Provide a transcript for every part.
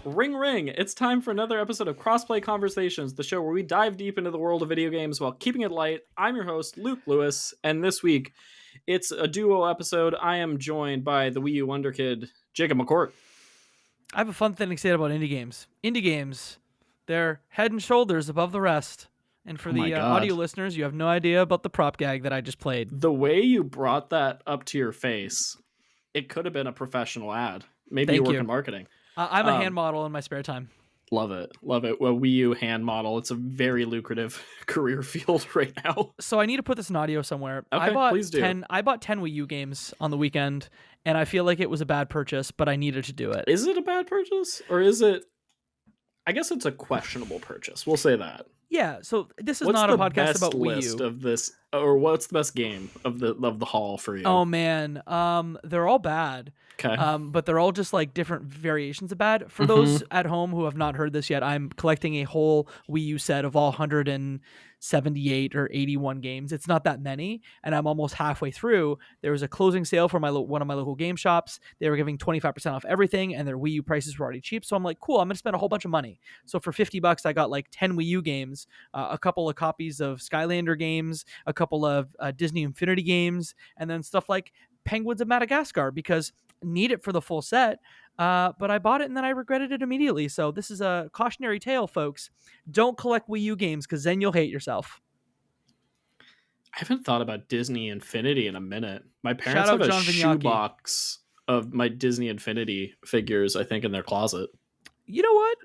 Ring ring, it's time for another episode of Crossplay Conversations, the show where we dive deep into the world of video games while keeping it light. I'm your host, Luke Lewis, and this week it's a duo episode. I am joined by the Wii U Wonder Kid, Jacob McCourt. I have a fun thing to say about indie games. Indie games, they're head and shoulders above the rest. And for the audio listeners, you have no idea about the prop gag that I just played. The way you brought that up to your face, it could have been a professional ad. Maybe you work in marketing. I'm a hand model in my spare time. Love it. Love it. Well, Wii U hand model. It's a very lucrative career field right now. So I need to put this in audio somewhere. Okay, please do. I bought 10 Wii U games on the weekend, and I feel like it was a bad purchase, but I needed to do it. Is it a bad purchase? Or is it... I guess it's a questionable purchase. We'll say that. Yeah, so this is not a podcast about Wii U. Of this, or what's the best game of the haul for you? Oh man, they're all bad. Okay. But they're all just like different variations of bad. For those at home who have not heard this yet, I'm collecting a whole Wii U set of all 178 or 81 games. It's not that many, and I'm almost halfway through. There was a closing sale for one of my local game shops. They were giving 25% off everything, and their Wii U prices were already cheap. So I'm like, cool, I'm gonna spend a whole bunch of money. So for $50, I got like 10 Wii U games, a couple of copies of Skylander games, a couple of Disney Infinity games, and then stuff like Penguins of Madagascar, because I need it for the full set. But I bought it and then I regretted it immediately. So this is a cautionary tale, folks. Don't collect Wii U games because then you'll hate yourself. I haven't thought about Disney Infinity in a minute. My parents have a shoebox of my Disney Infinity figures, I think, in their closet. You know what?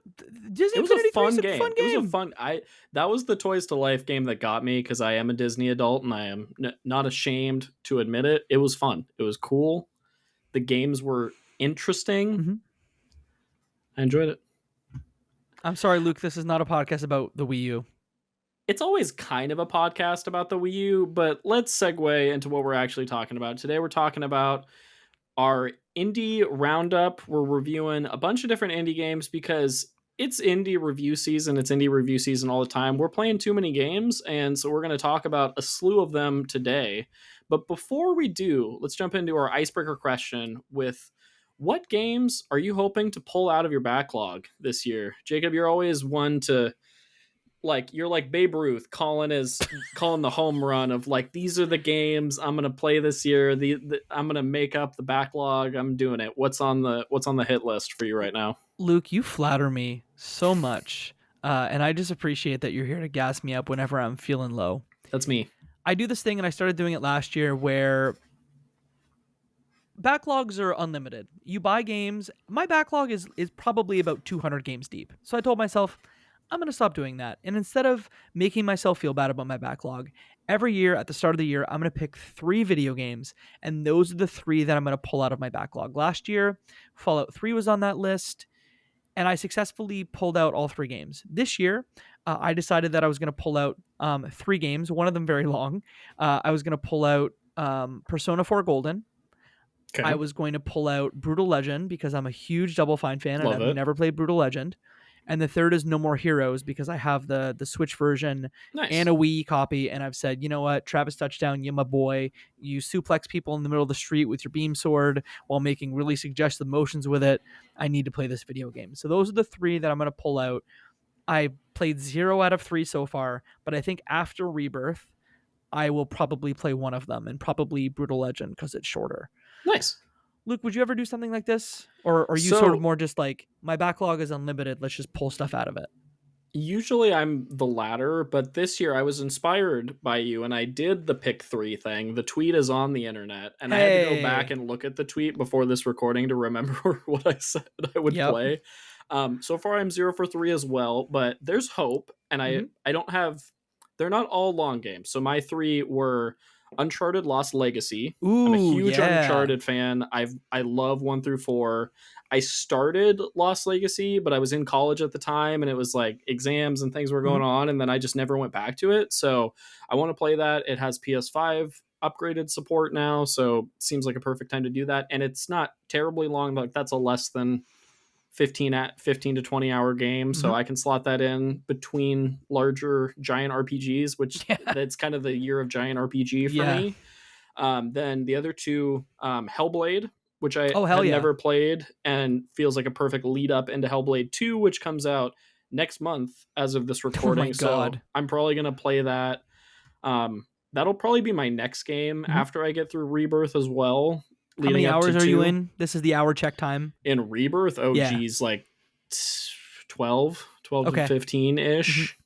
Disney Infinity a fun game. It was a fun. That was the Toys to Life game that got me because I am a Disney adult and I am not ashamed to admit it. It was fun. It was cool. The games were interesting. Mm-hmm. I enjoyed it. I'm sorry, Luke. This is not a podcast about the Wii U. It's always kind of a podcast about the Wii U, but let's segue into what we're actually talking about. Today we're talking about our indie roundup. We're reviewing a bunch of different indie games because it's indie review season. It's indie review season all the time. We're playing too many games, and so we're going to talk about a slew of them today. But before we do, let's jump into our icebreaker question with what games are you hoping to pull out of your backlog this year? Jacob, you're always one to... you're like Babe Ruth calling the home run of like, these are the games I'm gonna play this year. I'm gonna make up the backlog. I'm doing it. What's on the hit list for you right now? Luke, you flatter me so much, and I just appreciate that you're here to gas me up whenever I'm feeling low. That's me. I do this thing, and I started doing it last year, where backlogs are unlimited. You buy games. My backlog is probably about 200 games deep. So I told myself, I'm going to stop doing that. And instead of making myself feel bad about my backlog, every year at the start of the year, I'm going to pick 3 video games. And those are the 3 that I'm going to pull out of my backlog. Last year, Fallout 3 was on that list, and I successfully pulled out all 3 games. This year, I decided that I was going to pull out 3 games, one of them very long. I was going to pull out Persona 4 Golden. Okay. I was going to pull out Brutal Legend because I'm a huge Double Fine fan, and I've never played Brutal Legend. And the third is No More Heroes because I have the Switch version and a Wii copy. And I've said, you know what, Travis Touchdown, you my boy. You suplex people in the middle of the street with your beam sword while making really suggestive motions with it. I need to play this video game. So those are the 3 that I'm going to pull out. I played 0 out of 3 so far, but I think after Rebirth, I will probably play one of them, and probably Brutal Legend because it's shorter. Nice. Luke, would you ever do something like this? Or are you sort of more just like, my backlog is unlimited, let's just pull stuff out of it? Usually I'm the latter, but this year I was inspired by you and I did the pick 3 thing. The tweet is on the internet, and I had to go back and look at the tweet before this recording to remember what I said I would play. So far I'm 0 for 3 as well, but there's hope, and I don't have... They're not all long games. So my 3 were Uncharted Lost Legacy. Ooh, I'm a huge Uncharted fan. I love 1 through 4. I started Lost Legacy, but I was in college at the time, and it was like exams and things were going on, and then I just never went back to it. So I want to play that. It has PS5 upgraded support now, so it seems like a perfect time to do that. And it's not terribly long. Like, that's a less than 15 to 20 hour game, so I can slot that in between larger giant RPGs, which that's kind of the year of giant RPG for me. Then the other 2, Hellblade which I Oh, hell had yeah. never played and feels like a perfect lead up into Hellblade 2, which comes out next month as of this Oh my recording. So God. I'm probably going to play that. That'll probably be my next game Mhm. after I get through Rebirth as well, How many leading up to hours are you 2. in? This is the hour check time. In Rebirth, oh Yeah. geez, like 12 to Okay. 15 Mhm. ish.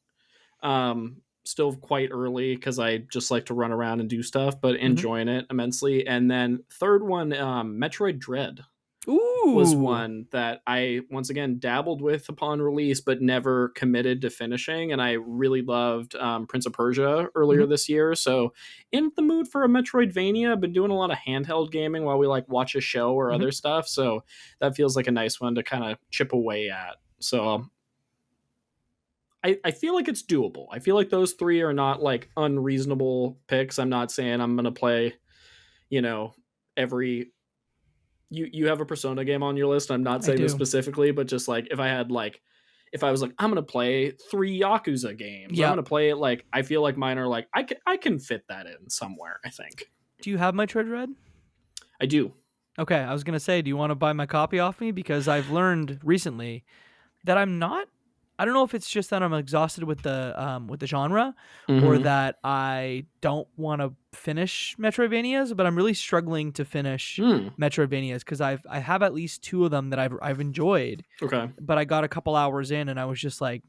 Still quite early because I just like to run around and do stuff, but Mhm. enjoying it immensely. And then third one, Metroid Dread was Ooh. one that I once again dabbled with upon release, but never committed to finishing. And I really loved Prince of Persia earlier Mhm. this year. So in the mood for a Metroidvania. I've been doing a lot of handheld gaming while we like watch a show or Mhm. other stuff. So that feels like a nice one to kind of chip away at. So I feel like it's doable. I feel like those three are not like unreasonable picks. I'm not saying I'm gonna play, you know, every you have a Persona game on your list. I'm not I saying this do. specifically, but just like if I was like I'm gonna play 3 Yakuza games, I'm Yep. gonna play it like I feel like mine are like I can fit that in somewhere. I think Do you have Metroid Red? I do. Okay, I was gonna say, do you want to buy my copy off me? Because I've learned recently that I'm not. I don't know if it's just that I'm exhausted with the genre, or Mm-hmm. that I don't want to finish Metroidvanias, but I'm really struggling to finish Hmm. Metroidvanias because I have at least two of them that I've enjoyed, Okay. but I got a couple hours in and I was just like,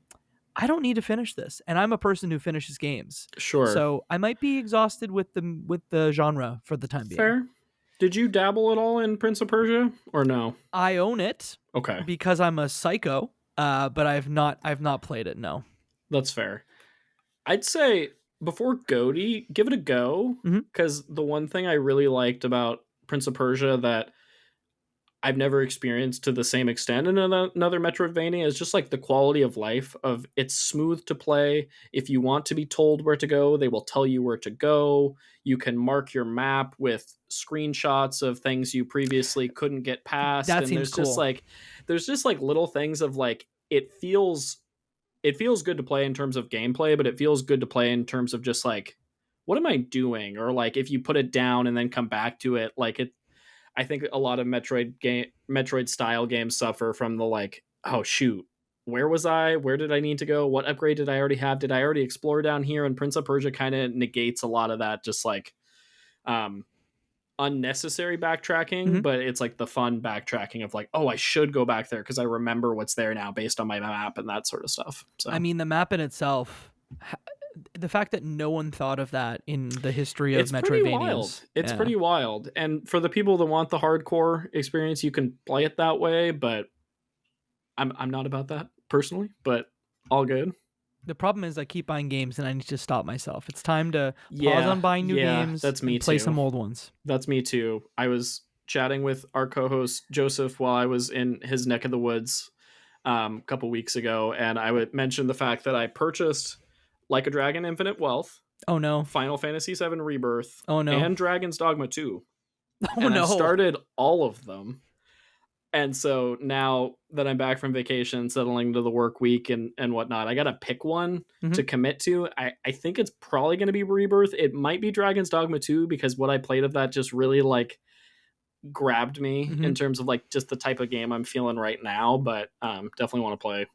I don't need to finish this, and I'm a person who finishes games, Sure. so I might be exhausted with the genre for the time being. Fair. Did you dabble at all in Prince of Persia or no? I own it Okay. because I'm a psycho, but I've not played it. No. That's fair. I'd say before Goaty, give it a go. Hmm. Because the one thing I really liked about Prince of Persia that I've never experienced to the same extent in another Metroidvania is just like the quality of life of it's smooth to play. If you want to be told where to go, they will tell you where to go. You can mark your map with screenshots of things you previously couldn't get past. That And seems cool. there's just like little things of like it feels good to play in terms of gameplay, but it feels good to play in terms of just like what am I doing? Or like if you put it down and then come back to it, like it I think a lot of Metroid style games suffer from the like, oh shoot, where was I? Where did I need to go? What upgrade did I already have? Did I already explore down here? And Prince of Persia kind of negates a lot of that, just like um unnecessary backtracking, Hmm. but it's like the fun backtracking of like, oh, I should go back there because I remember what's there now based on my map and that sort of stuff. I So mean, the map in itself, the fact that no one thought of that in the history of it's pretty wild. Metroidvanias. It's Yeah. pretty wild. And for the people that want the hardcore experience, you can play it that way, but I'm not about that personally, but all good. The problem is I keep buying games and I need to stop myself. It's time to pause Yeah, on buying new yeah, games that's me and play too. some old ones. That's me too. I was chatting with our co-host Joseph while I was in his neck of the woods a couple weeks ago, and I would mention the fact that I purchased Like a Dragon Infinite Wealth, Oh no. Final Fantasy VII Rebirth, Oh no. and Dragon's Dogma 2, Oh and I've no. started all of them. And so now that I'm back from vacation, settling to the work week and whatnot, I got to pick one Hmm. to commit to. I think it's probably going to be Rebirth. It might be Dragon's Dogma 2 because what I played of that just really like grabbed me Hmm. in terms of like just the type of game I'm feeling right now. But definitely want to play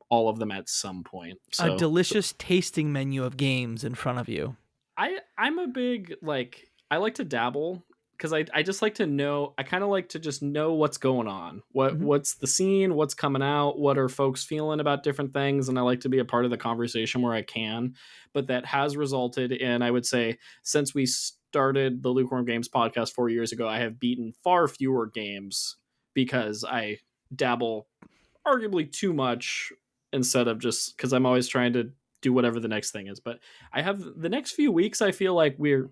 all of them at some point. A So delicious tasting menu of games in front of you. I'm a big like I like to dabble because I just like to know I kind of like to just know what's going on. Hmm. What's the scene, what's coming out, what are folks feeling about different things, and I like to be a part of the conversation where I can. But that has resulted in, I would say, since we started the Lukewarm Games podcast 4 years ago, I have beaten far fewer games because I dabble arguably too much instead of just because I'm always trying to do whatever the next thing is. But I have the next few weeks. I feel like we're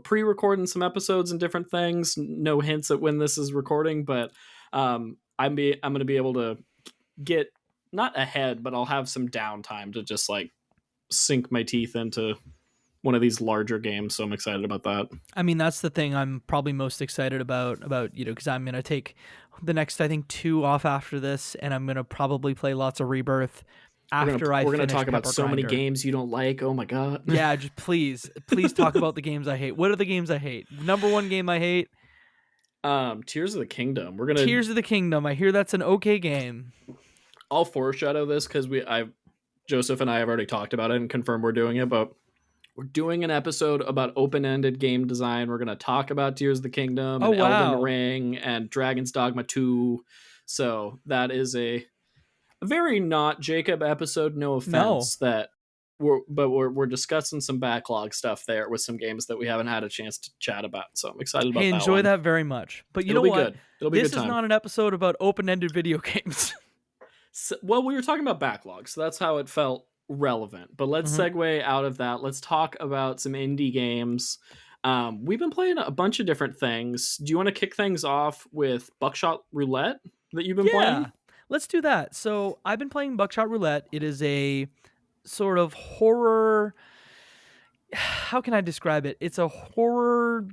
pre-recording some episodes and different things. No hints at when this is recording, but I'm going to be able to get not ahead, but I'll have some downtime to just like sink my teeth into one of these larger games. So I'm excited about that. I mean, that's the thing I'm probably most excited about because I'm gonna take the next, I think, 2 off after this, and I'm gonna probably play lots of Rebirth after I We're gonna finish talk about Pepper so many Grinder. games you don't like. Oh my god. Yeah, just please talk about the games I hate. What are the games I hate? Number one game I hate, Tears of the Kingdom. We're gonna. Tears of the Kingdom. I hear that's an okay game. I'll foreshadow this because Joseph and I have already talked about it and confirmed we're doing it, but we're doing an episode about open-ended game design. We're gonna talk about Tears of the Kingdom Oh and Elden wow. Ring and Dragon's Dogma 2. So that is a very not Jacob episode. No No. offense, we're discussing some backlog stuff there with some games that we haven't had a chance to chat about. So I'm excited Hey, about that enjoy one. that very much. But you It'll know be what? good. It'll be a This good is time. not an episode about open-ended video games. So, well, we were talking about backlog, so that's how it felt relevant. But let's segue out of that. Let's talk about some indie games. We've been playing a bunch of different things. Do you want to kick things off with Buckshot Roulette that you've been Yeah. playing? Let's do that. So, I've been playing Buckshot Roulette. It is a sort of horror, how can I describe it? It's a horror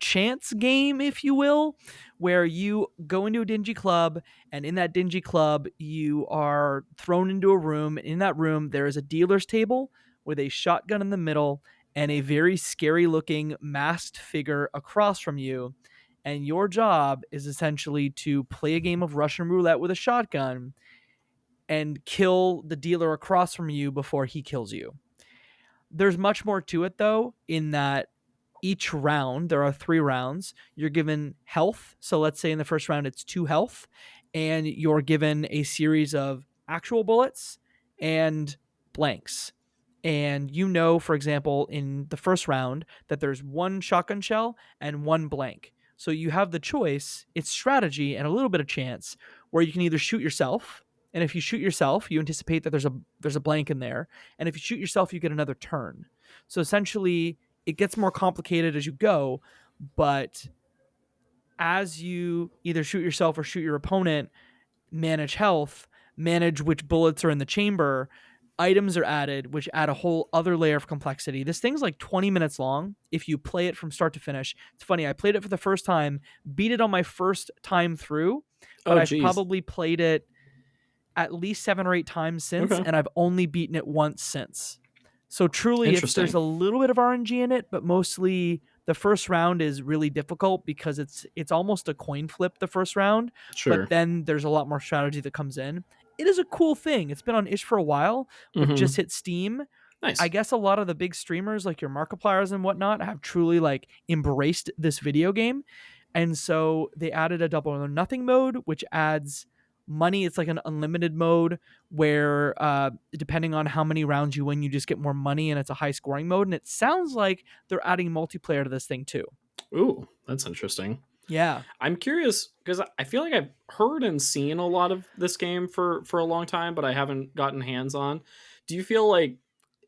chance game, if you will, where you go into a dingy club, and in that dingy club, you are thrown into a room. In that room, there is a dealer's table with a shotgun in the middle and a very scary looking masked figure across from you. And your job is essentially to play a game of Russian roulette with a shotgun and kill the dealer across from you before he kills you. There's much more to it, though, in that each round, there are 3 rounds, you're given health. So let's say in the first round, it's 2 health, and you're given a series of actual bullets and blanks. And you know, for example, in the first round, that there's 1 shotgun shell and 1 blank. So you have the choice, it's strategy and a little bit of chance, where you can either shoot yourself. And if you shoot yourself, you anticipate that there's a blank in there. And if you shoot yourself, you get another turn. So essentially, it gets more complicated as you go, but as you either shoot yourself or shoot your opponent, manage health, manage which bullets are in the chamber, items are added, which add a whole other layer of complexity. This thing's like 20 minutes long if you play it from start to finish. It's funny, I played it for the first time, beat it on my first time through, but Oh, I've geez. probably played it at least 7 or 8 times since, Okay. and I've only beaten it once since. So truly, there's a little bit of RNG in it, but mostly the first round is really difficult because it's almost a coin flip the first round. Sure. But then there's a lot more strategy that comes in. It is a cool thing. It's been on itch for a while, but just hit Steam. Nice. I guess a lot of the big streamers like your Markipliers and whatnot have truly like embraced this video game. And so they added a double or nothing mode, which adds money. It's like an unlimited mode where depending on how many rounds you win, you just get more money, and it's a high scoring mode. And it sounds like they're adding multiplayer to this thing too. Ooh, that's interesting. Yeah. I'm curious because I feel like I've heard and seen a lot of this game for a long time, but I haven't gotten hands on. Do you feel like,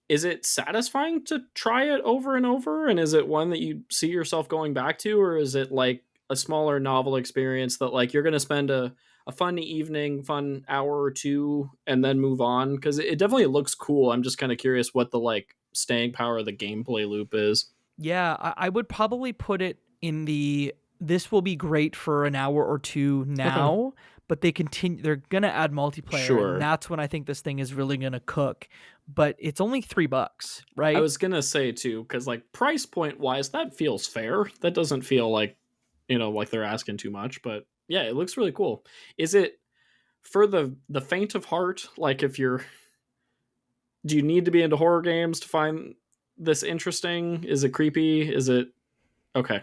is it satisfying to try it over and over? And is it one that you see yourself going back to, or is it like a smaller novel experience that like you're going to spend a fun evening, fun hour or two, and then move on? Because it definitely looks cool. I'm just kind of curious what the like staying power of the gameplay loop is. Yeah, I would probably put it in the this will be great for an hour or two Okay. now, but they're gonna add multiplayer, Sure. and that's when I think this thing is really gonna cook. But it's only $3, right? I was gonna say too, because like price point wise, that feels fair. That doesn't feel like, like they're asking too much. But yeah, it looks really cool. Is it for the faint of heart? Like, do you need to be into horror games to find this interesting? Is it creepy? Is it okay?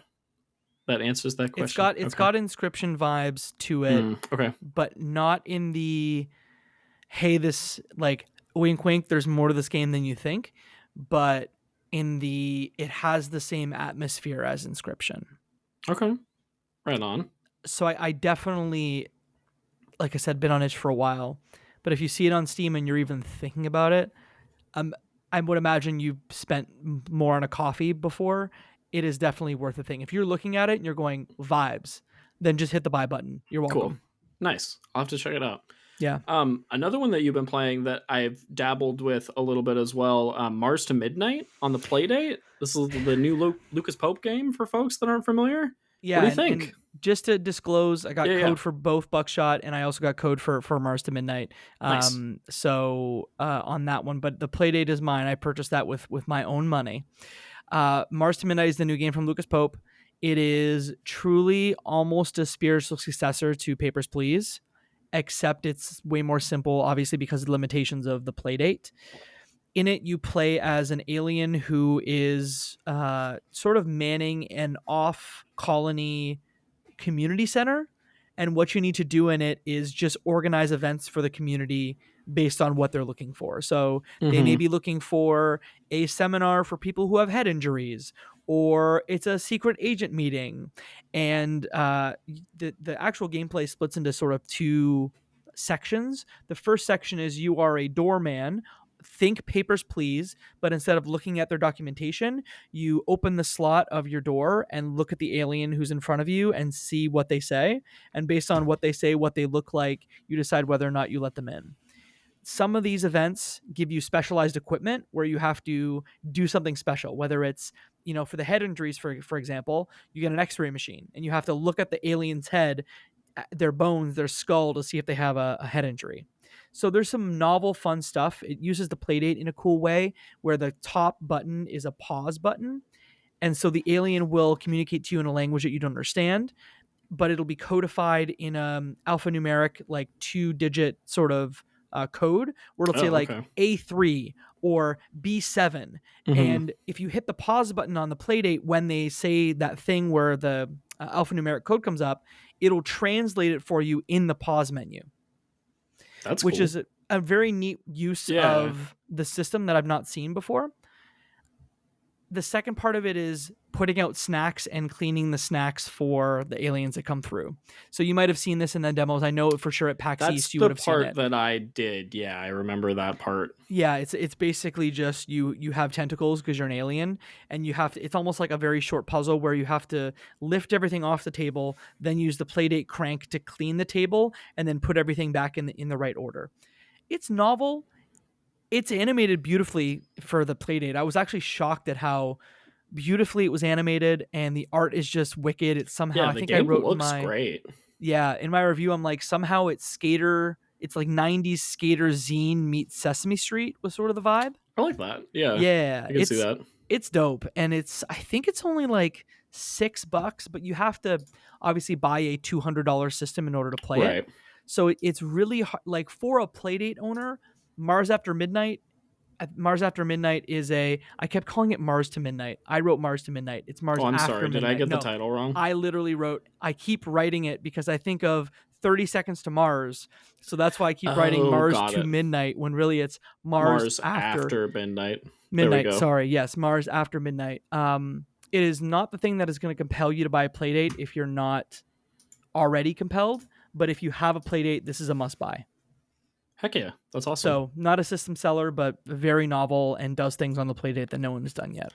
That answers that question. It's got Inscription vibes to it, okay. but not in the hey, this like wink wink, there's more to this game than you think, but in the it has the same atmosphere as Inscription. Okay. Right on. So I definitely, like I said, been on itch for a while. But if you see it on Steam and you're even thinking about it, I would imagine you've spent more on a coffee before. It is definitely worth a thing. If you're looking at it and you're going vibes, then just hit the buy button. You're welcome. Cool. Nice. I'll have to check it out. Yeah. Another one that you've been playing that I've dabbled with a little bit as well, Mars to Midnight on the Playdate. This is the new Lucas Pope game for folks that aren't familiar. Yeah. What do you think? And just to disclose, I got code Yeah. for both Buckshot, and I also got code for Mars to Midnight. Nice. So on that one, but the Playdate is mine. I purchased that with my own money. Mars to Midnight is the new game from Lucas Pope. It is truly almost a spiritual successor to Papers, Please, except it's way more simple, obviously, because of the limitations of the playdate. In it, you play as an alien who is sort of manning an off colony community center. And what you need to do in it is just organize events for the community based on what they're looking for. So they may Mm-hmm. be looking for a seminar for people who have head injuries, or it's a secret agent meeting. And the actual gameplay splits into sort of two sections. The first section is you are a doorman. Think Papers, Please, but instead of looking at their documentation, you open the slot of your door and look at the alien who's in front of you and see what they say. And based on what they say, what they look like, you decide whether or not you let them in. Some of these events give you specialized equipment where you have to do something special, whether it's, for the head injuries, for example, you get an x-ray machine and you have to look at the alien's head, their bones, their skull, to see if they have a head injury. So there's some novel, fun stuff. It uses the playdate in a cool way where the top button is a pause button. And so the alien will communicate to you in a language that you don't understand, but it'll be codified in alphanumeric, like 2-digit sort of code, where it'll say Oh, like okay. A3 or B7. Mm-hmm. And if you hit the pause button on the playdate when they say that thing where the alphanumeric code comes up, it'll translate it for you in the pause menu, That's which cool. is a very neat use Yeah. of the system that I've not seen before. The second part of it is putting out snacks and cleaning the snacks for the aliens that come through. So you might have seen this in the demos. I know for sure at PAX That's East you the would have seen part it. that I did. Yeah, I remember that part. Yeah, it's basically just you have tentacles because you're an alien, and you have to. It's almost like a very short puzzle where you have to lift everything off the table, then use the playdate crank to clean the table, and then put everything back in the right order. It's novel. It's animated beautifully for the playdate. I was actually shocked at how beautifully it was animated, and the art is just wicked. It's somehow, Yeah, I the think I game wrote in looks my, great. yeah, in my review, I'm like, somehow it's like 90s skater zine meets Sesame Street was sort of the vibe. I like that. Yeah, Yeah, I can see that. it's dope, and I think it's only like $6, but you have to obviously buy a $200 system in order to play it. Right. So it's really like for a playdate owner, Mars After Midnight Mars After Midnight is I kept calling it Mars to Midnight. I wrote Mars to Midnight. It's Oh, Mars I'm After sorry. Did I Midnight. get the No, title wrong? I literally I keep writing it because I think of 30 Seconds to Mars. So that's why I keep writing Oh, Mars got to it. Midnight when really it's Mars Mars After after midnight. There we Midnight. go. Sorry. Yes, Mars After Midnight. It is not the thing that is going to compel you to buy a Playdate if you're not already compelled. But if you have a Playdate, this is a must buy. Heck yeah, that's awesome. So not a system seller, but very novel and does things on the Playdate that no one has done yet.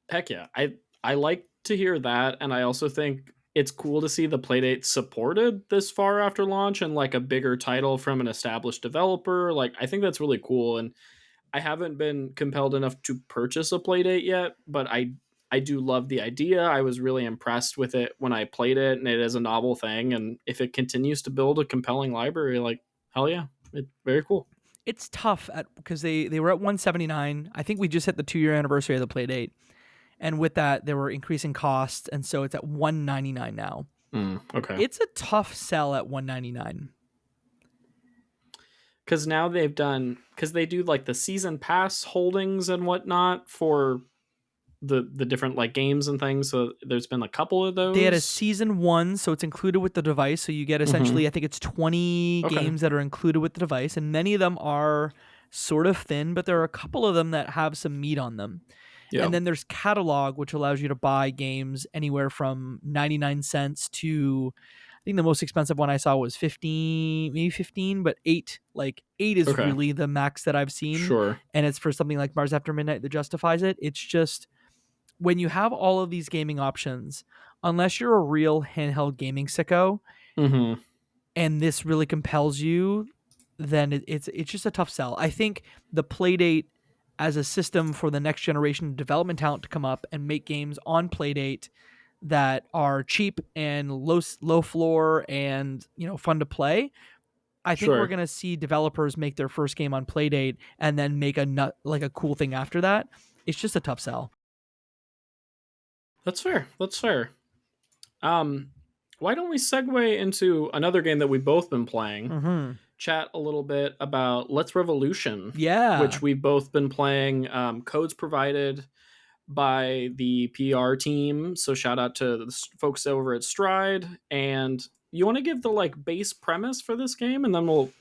Heck yeah. I like to hear that, and I also think it's cool to see the Playdate supported this far after launch and like a bigger title from an established developer. Like I think that's really cool, and I haven't been compelled enough to purchase a Playdate yet, but I do love the idea. I was really impressed with it when I played it, and it is a novel thing. And if it continues to build a compelling library, like hell yeah, it's very cool. It's tough because they were at 179. I think we just hit the 2-year anniversary of the Playdate, and with that, there were increasing costs, and so it's at 199 now. Okay. It's a tough sell at 199. Because now because they do like the season pass holdings and whatnot for the different like games and things. So there's been a couple of They had a those. season 1, so it's included with the device. So you get Mm-hmm. essentially, I think it's 20 Okay. games that are included with the device, and many of them are sort of thin, but there are a couple of them that have some meat on them. Yeah. And then there's catalog, which allows you to buy games anywhere from 99 cents to, I think the most expensive one I saw was 15, maybe 15, but 8. Like 8 is Okay. really the max that I've seen. Sure. And it's for something like Mars After Midnight that justifies it. It's just when you have all of these gaming options, unless you're a real handheld gaming sicko Mm-hmm. and this really compels you, then it's just a tough sell. I think the Playdate as a system for the next generation of development talent to come up and make games on Playdate that are cheap and low floor and fun to play. I think we're Sure. gonna see developers make their first game on Playdate and then make a cool thing after that. It's just a tough sell. That's fair. That's fair. Um, why don't we segue into another game that we've both been playing? Mm-hmm. Chat a little bit about Let's Revolution, which Yeah. we've both been playing. Codes provided by the PR team, so shout out to the folks over at Stride. And you want to give the like base premise for this game, and then we'll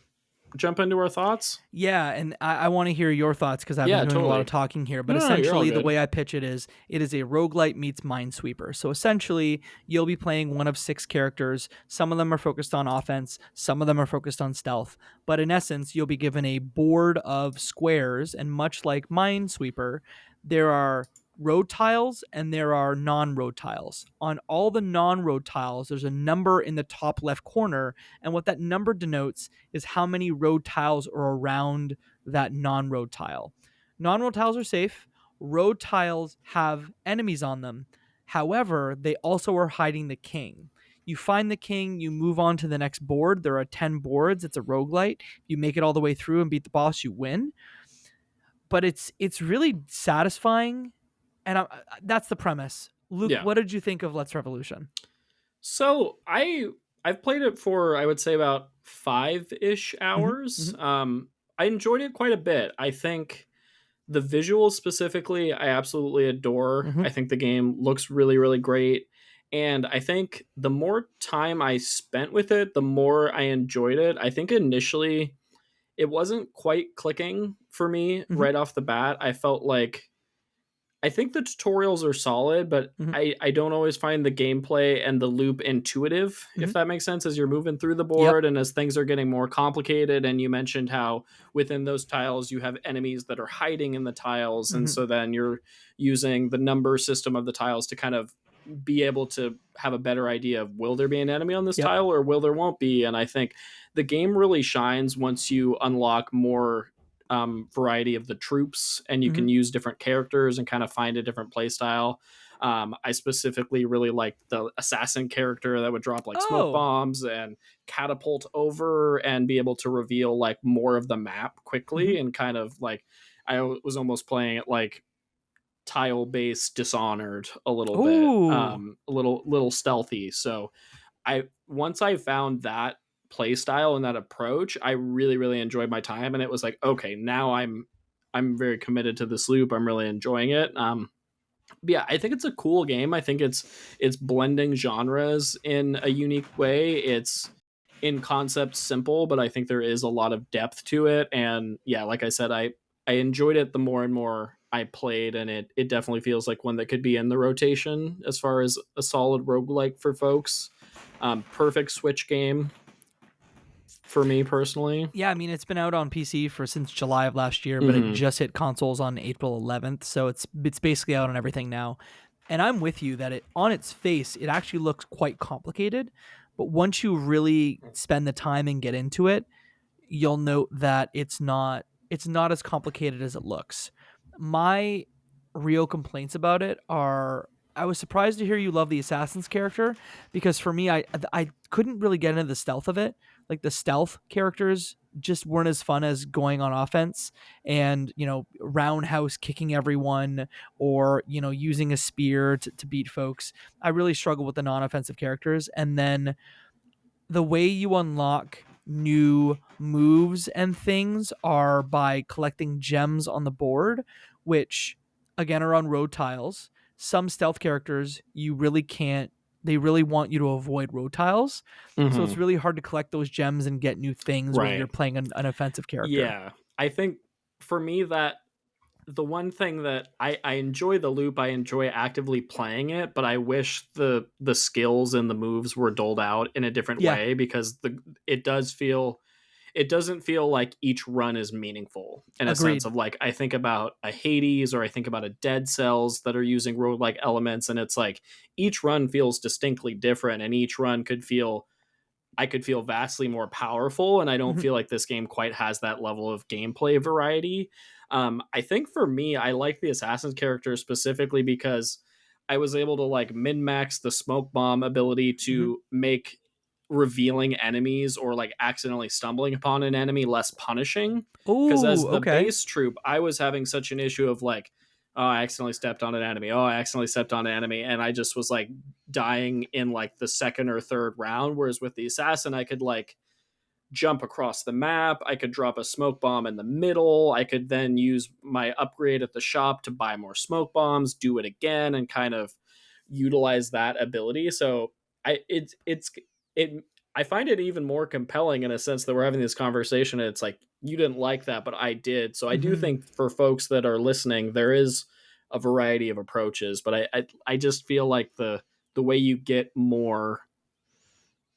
jump into our thoughts. Yeah, and I want to hear your thoughts because I've been Yeah, doing a lot of totally. talking here. But No, no, you're all essentially, the good. way I pitch it is a roguelite meets Minesweeper. So essentially, you'll be playing one of 6 characters. Some of them are focused on offense, some of them are focused on stealth. But in essence, you'll be given a board of squares, and much like Minesweeper, there are road tiles and there are non-road tiles. On all the non-road tiles, there's a number in the top left corner, and what that number denotes is how many road tiles are around that non-road tile. Non-road tiles are safe. Road tiles have enemies on them. However, they also are hiding the king. You find the king, you move on to the next board. There are 10 boards. It's a roguelite. You make it all the way through and beat the boss, you win. But it's really satisfying, and that's the premise. Luke, Yeah. what did you think of Let's Revolution? So I've played it for I would say about 5-ish Mm-hmm, hours. mm-hmm, I enjoyed it quite a bit. I think the visuals specifically, I absolutely adore. mm-hmm, I think the game looks really, really great. And I think the more time I spent with it, the more I enjoyed it. I think initially it wasn't quite clicking for me mm-hmm, right off the bat. I felt like I think the tutorials are solid, but mm-hmm, I don't always find the gameplay and the loop intuitive, mm-hmm. if that makes sense, as you're moving through the Yep. board and as things are getting more complicated. And you mentioned how within those tiles you have enemies that are hiding in the tiles. And Mm-hmm. so then you're using the number system of the tiles to kind of be able to have a better idea of will there be an enemy on this Yep. tile or will there won't be. And I think the game really shines once you unlock more variety of the troops and you Mm-hmm. can use different characters and kind of find a different play style. I specifically really liked the assassin character that would drop like smoke Oh. bombs and catapult over and be able to reveal like more of the map Mm-hmm. quickly and kind of like I was almost playing it like tile based Dishonored a little bit, Oh. a little stealthy. So I once I found that play style and that approach, I really really enjoyed my time, and it was like, okay, now I'm very committed to this loop. I'm really enjoying it. Yeah, I think it's a cool game. I think it's blending genres in a unique way. It's in concept simple, but I think there is a lot of depth to it. And yeah, like I said, I enjoyed it the more and more I played, and it definitely feels like one that could be in the rotation as far as a solid roguelike for folks. Perfect Switch game for me personally. Yeah, I mean it's been out on PC for since July of last year, but it Mm-hmm. just hit consoles on April 11th, so it's basically out on everything now. And I'm with you that it on its face it actually looks quite complicated, but once you really spend the time and get into it, you'll note that it's not as complicated as it looks. My real complaints about it are I was surprised to hear you love the assassin's character because for me I couldn't really get into the stealth of it. Like the stealth characters just weren't as fun as going on offense and roundhouse kicking everyone or using a spear to beat folks. I really struggle with the non-offensive characters, and then the way you unlock new moves and things are by collecting gems on the board, which again are on road tiles. Some stealth characters you really can't, they really want you to avoid road tiles. So it's Mm-hmm. really hard to collect those gems and get new things when you're Right. playing an offensive character. Yeah. I think for me that the one thing that I enjoy the loop, I enjoy actively playing it, but I wish the skills and the moves were doled out in a different Yeah. way because it does feel it doesn't feel like each run is meaningful in a sense Agreed. of like I think about a Hades or I think about a Dead Cells that are using roguelike elements, and it's like each run feels distinctly different and each run could feel I could feel vastly more powerful, and I don't Mhm. feel like this game quite has that level of gameplay variety. I think for me, I like the assassin's character specifically because I was able to like min max the smoke bomb ability Mhm. to make revealing enemies or like accidentally stumbling upon an enemy less punishing. Because as Oh, the okay. base troop, I was having such an issue of like oh, I accidentally stepped on an enemy. Oh, I accidentally stepped on an enemy. And I just was like dying in like the second or third round. Whereas with the assassin, I could like jump across the map. I could drop a smoke bomb in the middle. I could then use my upgrade at the shop to buy more smoke bombs, do it again, and kind of utilize that ability. So it I find it even more compelling in a sense that we're having this conversation. And it's like you didn't like that, but I did. So I do Hmm. think for folks that are listening, there is a variety of approaches, but I just feel like the way you get more,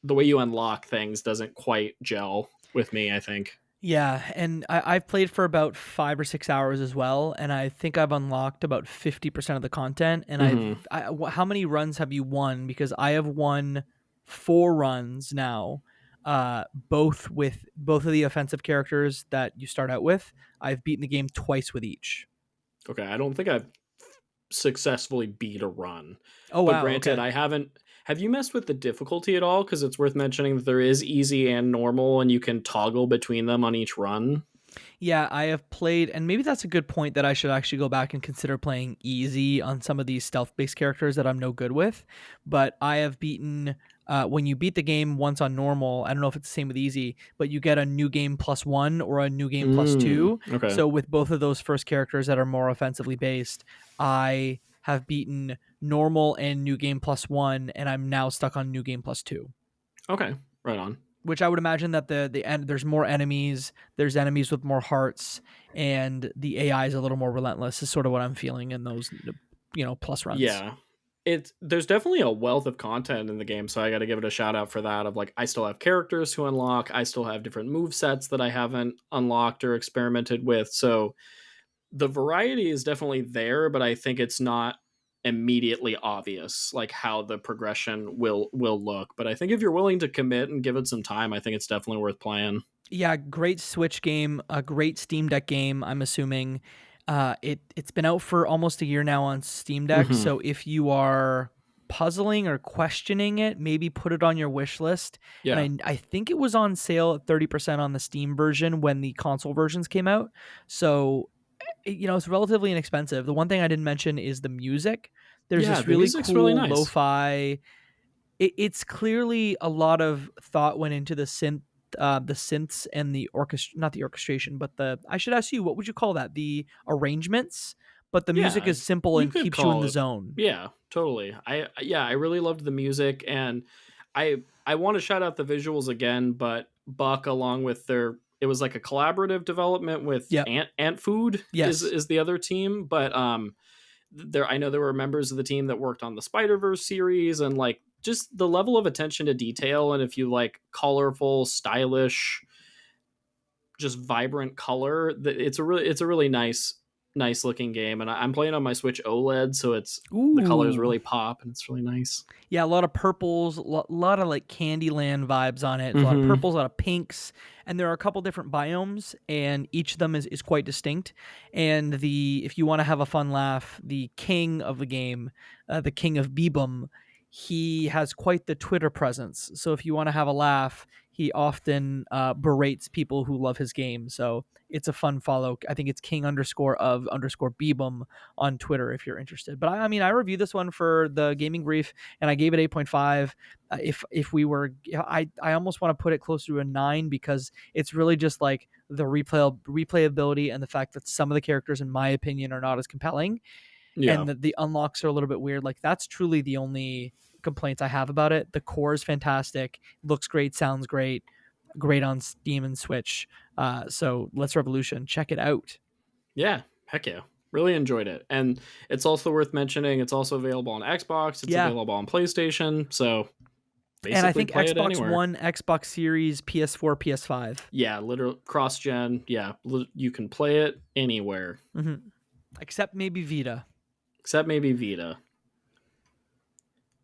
the way you unlock things doesn't quite gel with me, I think. Yeah, and I've played for about 5 or 6 hours as well, and I think I've unlocked about 50% of the content. And Hmm. how many runs have you won? Because I have won 4 runs now, both of the offensive characters that you start out with. I've beaten the game twice with each. Okay, I don't think I've successfully beat a run. Oh But wow, granted, okay. I haven't. Have you messed with the difficulty at all? Because it's worth mentioning that there is easy and normal, and you can toggle between them on each run. Yeah, I have played, and maybe that's a good point that I should actually go back and consider playing easy on some of these stealth based characters that I'm no good with. But I have beaten, when you beat the game once on normal, I don't know if it's the same with easy, but you get a new game +1 or a new game +2. Okay. So with both of those first characters that are more offensively based, I have beaten normal and new game +1, and I'm now stuck on new game +2. Okay. Right on. Which I would imagine that the end, there's more enemies, there's enemies with more hearts, and the AI is a little more relentless. Is sort of what I'm feeling in those plus runs. Yeah. There's definitely a wealth of content in the game, so I got to give it a shout out for that. Of like, I still have characters to unlock. I still have different move sets that I haven't unlocked or experimented with. So the variety is definitely there, but I think it's not immediately obvious like how the progression will look. But I think if you're willing to commit and give it some time, I think it's definitely worth playing. Yeah, great Switch game, a great Steam Deck game. I'm assuming it's been out for almost a year now on Steam Deck. Hmm. So if you are puzzling or questioning it, maybe put it on your wish list. Yeah. And I think it was on sale at 30% on the Steam version when the console versions came out. So it's relatively inexpensive. The one thing I didn't mention is the music. There's Yeah, this the really music's really cool nice. lo-fi. It's clearly a lot of thought went into the synths and the orchestra, not the orchestration, but the. I should ask you, what would you call that? The arrangements, but the music Yeah, is simple you and could keeps you in call the it. zone. Yeah, totally. I really loved the music, and I want to shout out the visuals again, but Buck along with their, it was like a collaborative development with Yep. Ant Food Yes. is the other team, but there, I know there were members of the team that worked on the Spider-Verse series, and like just the level of attention to detail, and if you like colorful, stylish, just vibrant color, it's a really nice looking game. And I'm playing on my Switch OLED, so it's the colors Ooh. really pop and it's really nice. Yeah, a lot of purples, a lot of like Candyland vibes on it. A lot of Hmm. purples, a lot of pinks, and there are a couple different biomes, and each of them is quite distinct. And if you want to have a fun laugh, the king of the game, the king of Bebum, he has quite the Twitter presence. So if you want to have a laugh, he often berates people who love his game. So it's a fun follow. I think it's king_of_Bebum on Twitter if you're interested. But I mean, I reviewed this one for the gaming brief and I gave it 8.5. If we were, I almost want to put it closer to a 9 because it's really just like the replayability and the fact that some of the characters, in my opinion, are not as compelling, Yeah. and that the unlocks are a little bit weird. Like that's truly the only complaints I have about it. The core is fantastic, looks great, sounds great, great on Steam and Switch. So Let's Revolution, check it out. Yeah. Heck yeah. Really enjoyed it. And it's also worth mentioning it's also available on Xbox, it's Yeah. available on PlayStation. So And I basically think play it Xbox anywhere. One, Xbox Series, PS4, PS5. Yeah, literal cross gen. Yeah, you can play it anywhere Mm-hmm. Except maybe Vita. except maybe Vita.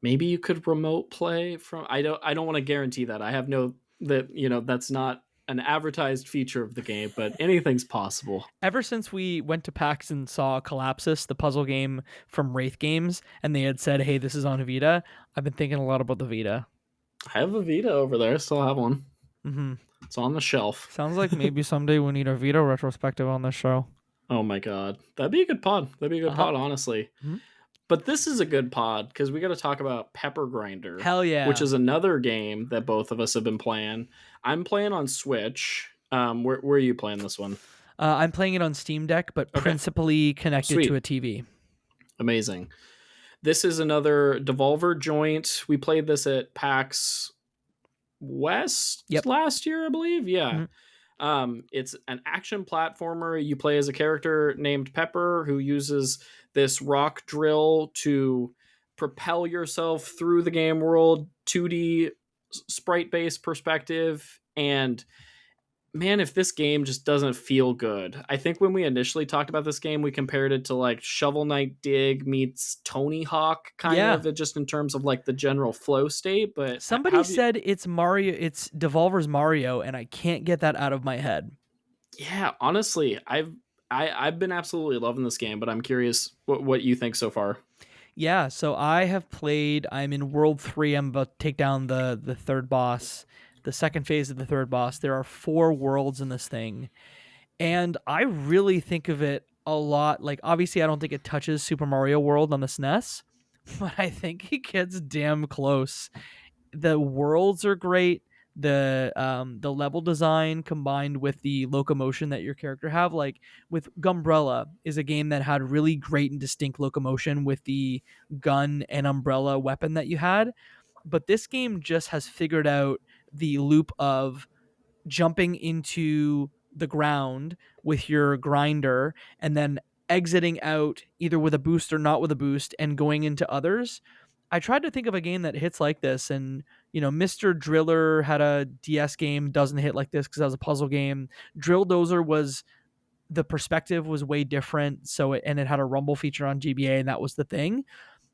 Maybe you could remote play from, I don't want to guarantee that. I have no, that that's not an advertised feature of the game, but anything's possible. Ever since we went to PAX and saw Collapsus, the puzzle game from Wraith Games, and they had said, hey, this is on Vita, I've been thinking a lot about the Vita. I have a Vita over there, still have one. Mm-hmm. It's on the shelf. Sounds like maybe someday we need a Vita retrospective on this show. Oh my god. That'd be a good pod. That'd be a good Uh-huh. pod, honestly. Mhm. But this is a good pod because we got to talk about Pepper Grinder, Hell which yeah. is another game that both of us have been playing. I'm playing on Switch. Where are you playing this one? I'm playing it on Steam Deck, but Okay, principally connected to a sweet, TV. amazing. This is another Devolver joint. We played this at PAX West Yep. last year, I believe. Yeah. Mhm. It's an action platformer. You play as a character named Pepper who uses this rock drill to propel yourself through the game world, 2D sprite based perspective. And man, if this game just doesn't feel good. I think when we initially talked about this game, we compared it to like Shovel Knight Dig meets Tony Hawk, kind Yeah. of, just in terms of like the general flow state. But how Somebody have you? said it's Mario, it's Devolver's Mario, and I can't get that out of my head. Yeah, honestly, I've been absolutely loving this game, but I'm curious what you think so far. Yeah, so I have played. I'm in World 3. I'm about to take down the third boss, the second phase of the third boss. There are 4 worlds in this thing, and I really think of it a lot like, obviously I don't think it touches Super Mario World on the SNES, but I think it gets damn close. The worlds are great. The level design combined with the locomotion that your character have, like with Gumbrella, is a game that had really great and distinct locomotion with the gun and umbrella weapon that you had. But this game just has figured out the loop of jumping into the ground with your grinder and then exiting out either with a boost or not with a boost and going into others. I tried to think of a game that hits like this, and Mr. Driller had a DS game, doesn't hit like this because that was a puzzle game. Drill Dozer was, the perspective was way different, and it had a rumble feature on GBA, and that was the thing.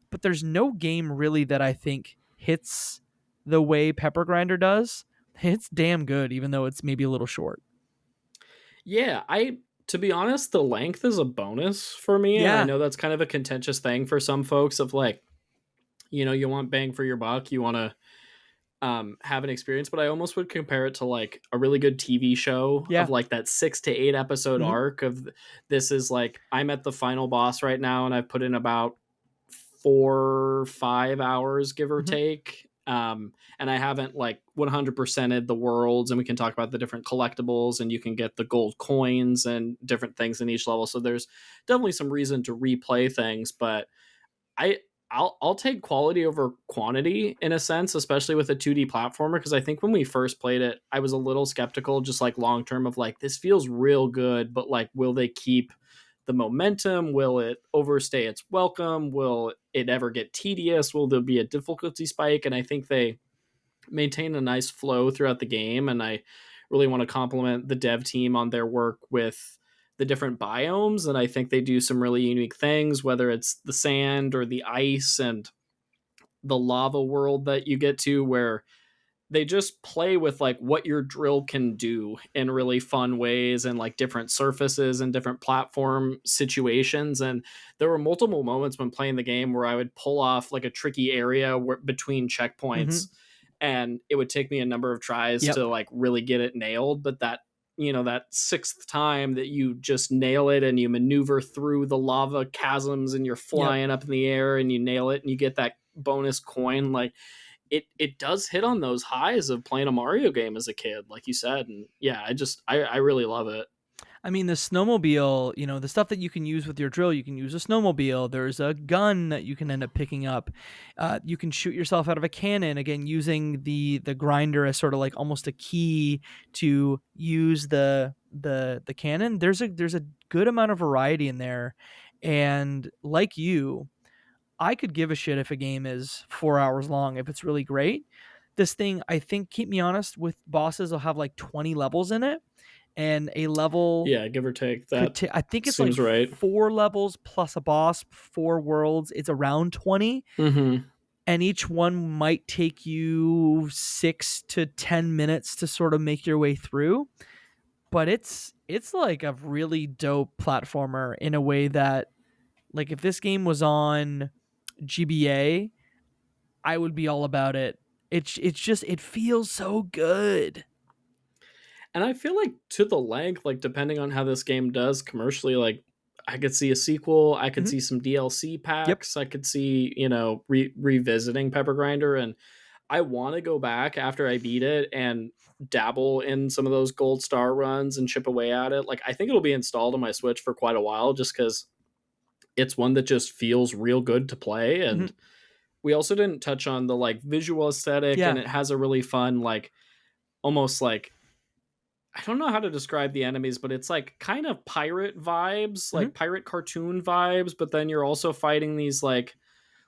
But there's no game really that I think hits the way Pepper Grinder does. It's damn good, even though it's maybe a little short. Yeah, I to be honest, the length is a bonus for me, and I Yeah. know that's kind of a contentious thing for some folks of like, you want bang for your buck, you want to have an experience, but I almost would compare it to like a really good TV show Yeah. of like that 6 to 8 episode Hmm. arc of this is like I'm at the final boss right now and I've put in about 4 5 hours give or Hmm. take. And I haven't like 100%ed the worlds, and we can talk about the different collectibles, and you can get the gold coins and different things in each level. So there's definitely some reason to replay things, but I I'll take quality over quantity in a sense, especially with a 2D platformer, because I think when we first played it, I was a little skeptical, just like long term, of like this feels real good, but like will they keep the momentum? Will it overstay its welcome? Will it ever get tedious? Will there be a difficulty spike? And I think they maintain a nice flow throughout the game, and I really want to compliment the dev team on their work with the different biomes, and I think they do some really unique things, whether it's the sand or the ice and the lava world that you get to, where they just play with like what your drill can do in really fun ways, and like different surfaces and different platform situations. And there were multiple moments when playing the game where I would pull off like a tricky area between checkpoints, Hmm. and it would take me a number of tries Yep. to like really get it nailed, but that sixth time that you just nail it and you maneuver through the lava chasms and you're Yep. flying up in the air and you nail it and you get that bonus coin, like it does hit on those highs of playing a Mario game as a kid, like you said. And yeah, I really love it. I mean, the snowmobile, the stuff that you can use with your drill, you can use a snowmobile. There's a gun that you can end up picking up. You can shoot yourself out of a cannon, again, using the grinder as sort of like almost a key to use the cannon. There's a good amount of variety in there. And like you, I could give a shit if a game is 4 hours long if it's really great. This thing, I think, keep me honest, with bosses, will have like 20 levels in it, and a level Yeah, give or take. could That I think it's like seems right. 4 levels plus a boss, 4 worlds. It's around 20, Mm-hmm. and each one might take you 6 to 10 minutes to sort of make your way through. But it's like a really dope platformer in a way that, like, if this game was on GBA, I would be all about it. It's just, it feels so good. And I feel like to the length, like depending on how this game does commercially, like I could see a sequel, I could Mhm. see some DLC Yep. packs, I could see, revisiting Pepper Grinder, and I want to go back after I beat it and dabble in some of those gold star runs and chip away at it. Like I think it'll be installed on my Switch for quite a while just cuz it's one that just feels real good to play. Mhm. And we also didn't touch on the like visual aesthetic, and Yeah. it has a really fun like almost like I don't know how to describe the enemies, but it's like kind of pirate vibes, Mhm. like pirate cartoon vibes, but then you're also fighting these like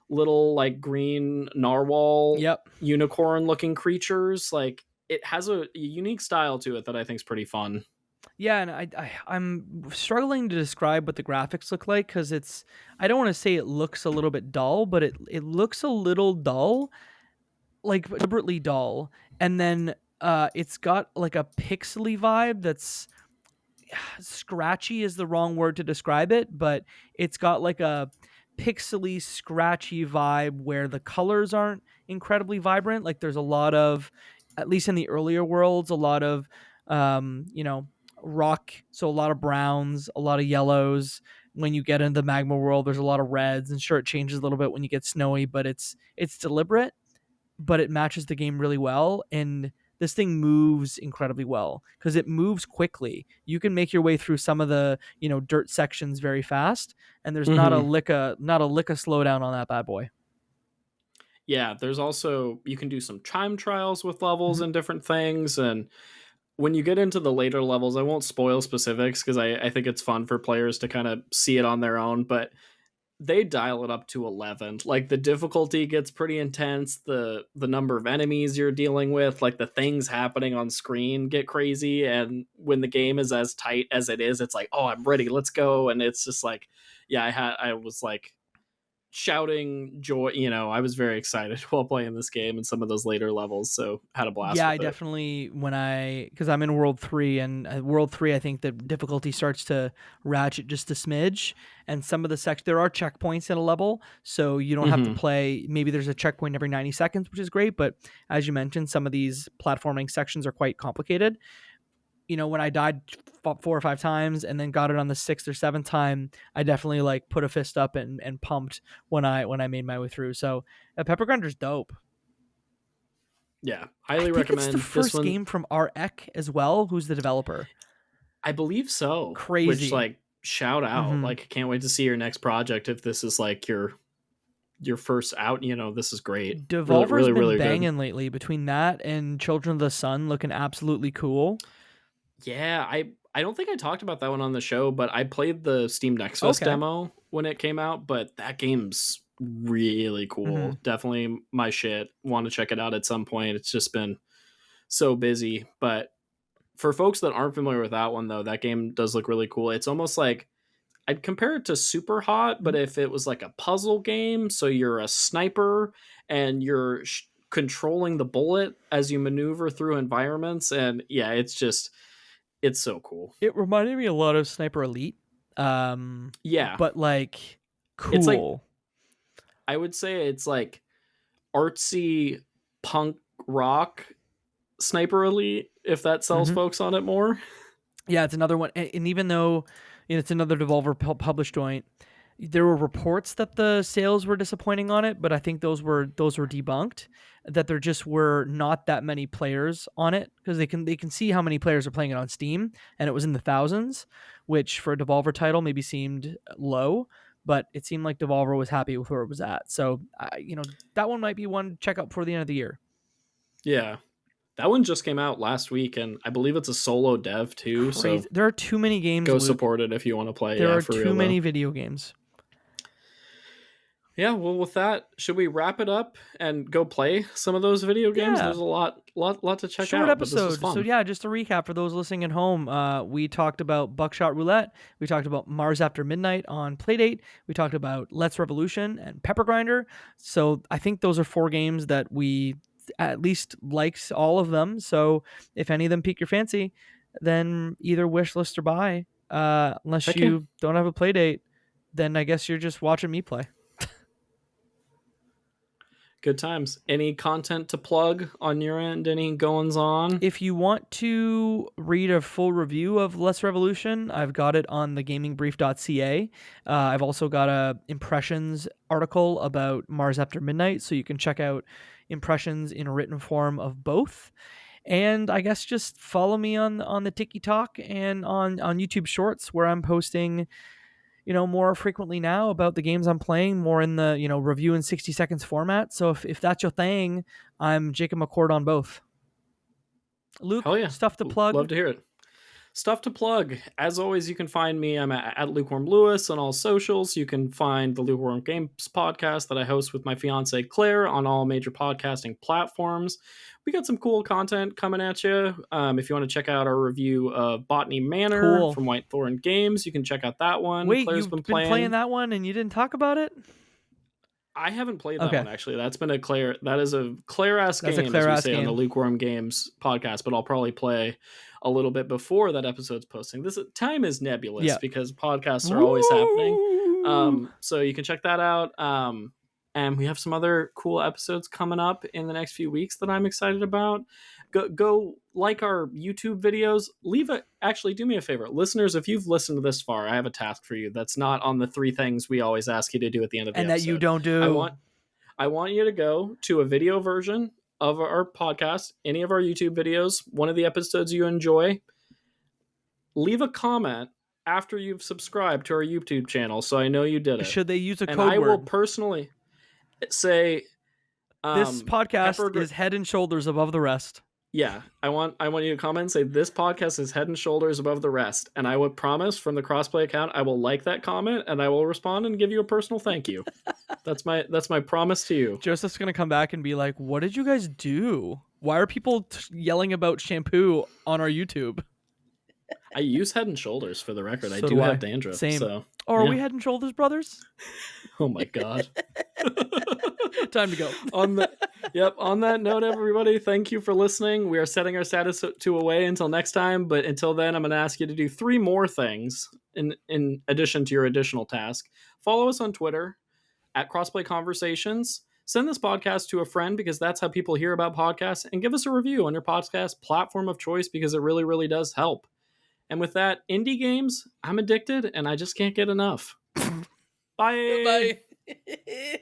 little like green narwhal Yep. unicorn looking creatures. Like it has a unique style to it that I think is pretty fun. Yeah, and I'm struggling to describe what the graphics look like because it's I don't want to say it looks a little bit dull, but it looks a little dull, like deliberately dull, and then it's got like a pixely vibe that's scratchy is the wrong word to describe it, but it's got like a pixely scratchy vibe where the colors aren't incredibly vibrant. Like there's a lot of, at least in the earlier worlds, a lot of you know, rock, so a lot of browns, a lot of yellows. When you get into the magma world, there's a lot of reds, and sure it changes a little bit when you get snowy, but it's deliberate, but it matches the game really well. And this thing moves incredibly well because it moves quickly. You can make your way through some of the dirt sections very fast, and there's Hmm. not a lick of slowdown on that bad boy. Yeah, there's also you can do some time trials with levels Mhm. and different things. And when you get into the later levels, I won't spoil specifics because I think it's fun for players to kind of see it on their own. But they dial it up to 11. Like the difficulty gets pretty intense, the number of enemies you're dealing with, like the things happening on screen get crazy. And when the game is as tight as it is, it's like, oh, I'm ready, let's go. And it's just like, yeah, I was like shouting joy. I was very excited while playing this game and some of those later levels, so had a blast Yeah, I with it. definitely because I'm in World 3, and World 3 I think the difficulty starts to ratchet just a smidge, and some of the there are checkpoints in a level, so you don't have to Hmm. play, maybe there's a checkpoint every 90 seconds, which is great, but as you mentioned, some of these platforming sections are quite complicated. When I died 4 or 5 times and then got it on the sixth or seventh time, I definitely like put a fist up and pumped when I made my way through. So Pepper Grinder's dope. Yeah, I highly think it's the recommend this first one. game from RX as well, who's the developer. I believe so, which Crazy. like shout out, Hmm. like can't wait to see your next project. If this is like your first out, this is great. Really, Devolver's really, been really good. banging lately between that and Children of the Sun looking absolutely cool. Yeah, I don't think I talked about that one on the show, but I played the Steam Next Fest Okay. demo when it came out. But that game's really Hmm. cool. Definitely my shit. Want to check it out at some point. It's just been so busy. But for folks that aren't familiar with that one, though, that game does look really cool. It's almost like I'd compare it to Super Hot, but if it was like a puzzle game, so you're a sniper and you're controlling the bullet as you maneuver through environments. And yeah, it's so cool. It reminded me a lot of Sniper Elite, Yeah, but like it's like cool. I would say it's like artsy punk rock Sniper Elite, if that sells Hmm. folks on it more. Yeah, it's another one, and even though it's another Devolver published joint, there were reports that the sales were disappointing on it, but I think those were debunked. That there just were not that many players on it because they can see how many players are playing it on Steam, and it was in the thousands, which for a Devolver title maybe seemed low, but it seemed like Devolver was happy with where it was at. So that one might be one to check out before the end of the year. Yeah, that one just came out last week, and I believe it's a solo dev too. Crazy. So There are too many games, go Luke. support it if you want to play. There Yeah, are for too real though. many video games. Yeah, well, with that, should we wrap it up and go play some of those video games? Yeah. There's a lot to check Short out, but this was episode. So fun. yeah, just to recap for those listening at home, we talked about Buckshot Roulette. We talked about Mars After Midnight on Playdate. We talked about Let's Revolution and Pepper Grinder. So I think those are 4 games that we at least likes all of them. So if any of them pique your fancy, then either wish list or buy. Unless Heck yeah. you don't have a Playdate, then I guess you're just watching me play. Good times. Any content to plug on your end? Any goings on? If you want to read a full review of Less Revolution, I've got it on thegamingbrief.ca. I've also got a impressions article about Mars After Midnight, so you can check out impressions in written form of both. And I guess just follow me on the TikTok and on YouTube Shorts, where I'm posting, more frequently now about the games I'm playing, more in the, review in 60 seconds format. So if that's your thing, I'm Jacob McCord on both. Luke, Hell yeah. stuff to plug. Love to hear it. Stuff to plug. As always, you can find me. I'm at Lukewarm Lewis on all socials. You can find the Lukewarm Games podcast that I host with my fiance Claire on all major podcasting platforms. We got some cool content coming at you. If you want to check out our review of Botany Manor from Whitethorn Games, you can check out that one. Wait, Claire's you've been playing that one and you didn't talk about it? I haven't played that one, actually. That is a Claire-esque game, as we say on the Lukewarm Games podcast, but I'll probably play a little bit before that episode's posting. This time is nebulous because podcasts are always happening. So you can check that out. And we have some other cool episodes coming up in the next few weeks that I'm excited about. Go like our YouTube videos. Actually, do me a favor. Listeners, if you've listened this far, I have a task for you that's not on the 3 things we always ask you to do at the end of the episode. And that you don't do. I want you to go to a video version of our podcast, any of our YouTube videos, one of the episodes you enjoy. Leave a comment after you've subscribed to our YouTube channel so I know you did it. Should they use a code word? I will word? Personally say this podcast is head and shoulders above the rest. Yeah, I want you to comment and say this podcast is head and shoulders above the rest, and I would promise from the Crossplay account I will like that comment and I will respond and give you a personal thank you. That's my promise to you. Joseph's gonna come back and be like, "What did you guys do? Why are people yelling about shampoo on our YouTube?" I use Head and Shoulders for the record. So I do have dandruff. Same. So, are we Head and Shoulders brothers? Oh my god. Time to go. On that note, everybody, thank you for listening. We are setting our status to away until next time, but until then, I'm going to ask you to do 3 more things in addition to your additional task. Follow us on Twitter at Crossplay Conversations. Send this podcast to a friend because that's how people hear about podcasts, and give us a review on your podcast platform of choice because it really, really does help. And with that, indie games, I'm addicted and I just can't get enough. Bye. Bye.